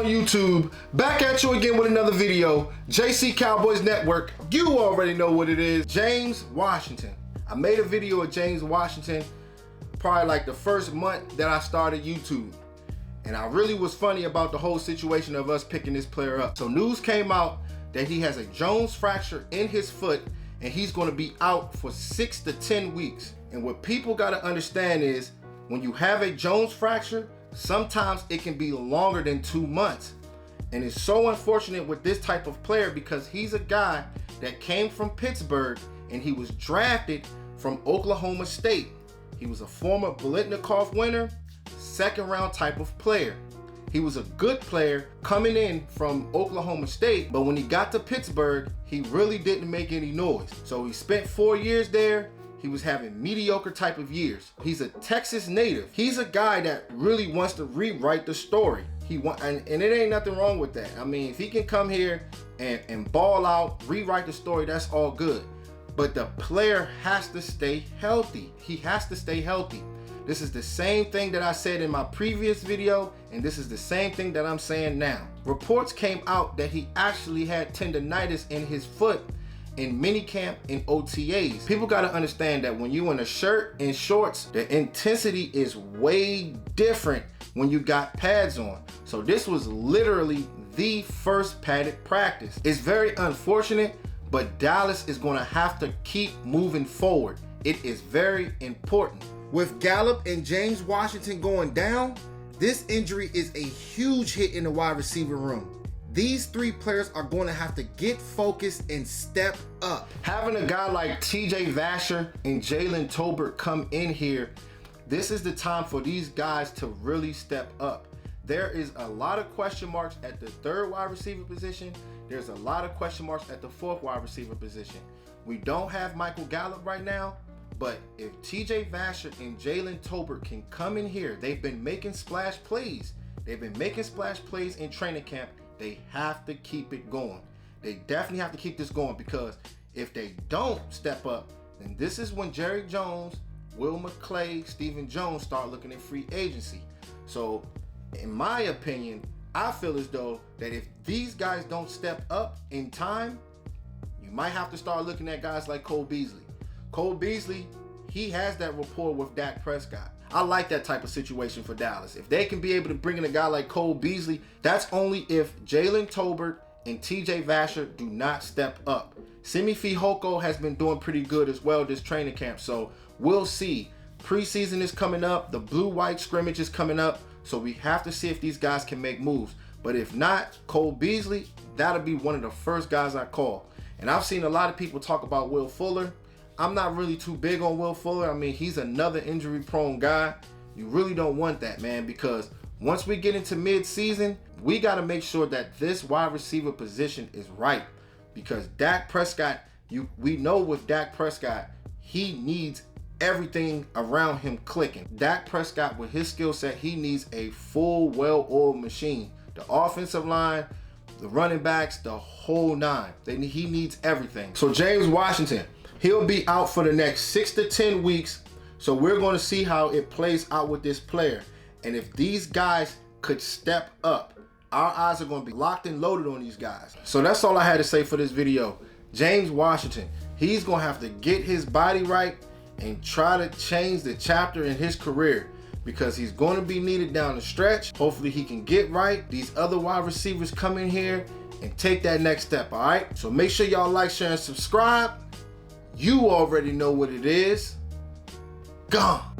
YouTube? Back at you again with another video. JC Cowboys Network. You already know what it is. James Washington. I made a video of James Washington probably like the first month that I started YouTube. And I really was funny about the whole situation of us picking this player up. So news came out that he has a Jones fracture in his foot and he's going to be out for 6 to 10 weeks. And what people got to understand is when you have a Jones fracture, sometimes it can be longer than 2 months. And it's so unfortunate with this type of player because he's a guy that came from Pittsburgh and he was drafted from Oklahoma State. He was a former Biletnikoff winner, second round type of player. He was a good player coming in from Oklahoma State, but when he got to Pittsburgh, he really didn't make any noise. So he spent 4 years there. He was having mediocre type of years. He's a Texas native. He's a guy that really wants to rewrite the story. And it ain't nothing wrong with that. I mean, if he can come here and ball out, rewrite the story, that's all good. But the player has to stay healthy. He has to stay healthy. This is the same thing that I said in my previous video, and this is the same thing that I'm saying now. Reports came out that he actually had tendonitis in his foot in minicamp and OTAs. People got to understand that when you in a shirt and shorts, the intensity is way different when you got pads on. So this was literally the first padded practice. It's very unfortunate, but Dallas is going to have to keep moving forward. It is very important. With Gallup and James Washington going down, this injury is a huge hit in the wide receiver room. These three players are going to have to get focused and step up. Having a guy like TJ Vasher and Jalen Tolbert come in here, this is the time for these guys to really step up. There is a lot of question marks at the third wide receiver position. There's a lot of question marks at the fourth wide receiver position. We don't have Michael Gallup right now, but if TJ Vasher and Jalen Tolbert can come in here, they've been making splash plays. They've been making splash plays in training camp. They have to keep it going. They definitely have to keep this going because if they don't step up, then this is when Jerry Jones, Will McClay, Stephen Jones start looking at free agency. So in my opinion, I feel as though that if these guys don't step up in time, you might have to start looking at guys like Cole Beasley. Cole Beasley, he has that rapport with Dak Prescott. I like that type of situation for Dallas. If they can be able to bring in a guy like Cole Beasley, that's only if Jalen Tolbert and TJ Vasher do not step up. Simi Fehoko has been doing pretty good as well this training camp, so we'll see. Preseason is coming up. The blue-white scrimmage is coming up, so we have to see if these guys can make moves. But if not, Cole Beasley, that'll be one of the first guys I call. And I've seen a lot of people talk about Will Fuller. I'm not really too big on Will Fuller. I mean, he's another injury-prone guy. You really don't want that, man, because once we get into mid-season, we got to make sure that this wide receiver position is right. Because Dak Prescott, we know with Dak Prescott, he needs everything around him clicking. Dak Prescott, with his skill set, he needs a full, well-oiled machine. The offensive line, the running backs, the whole nine. He needs everything. So James Washington, he'll be out for the next 6 to 10 weeks. So we're going to see how it plays out with this player. And if these guys could step up, our eyes are going to be locked and loaded on these guys. So that's all I had to say for this video. James Washington, he's going to have to get his body right and try to change the chapter in his career because he's going to be needed down the stretch. Hopefully he can get right. These other wide receivers come in here and take that next step, all right? So make sure y'all like, share, and subscribe. You already know what it is. Gone.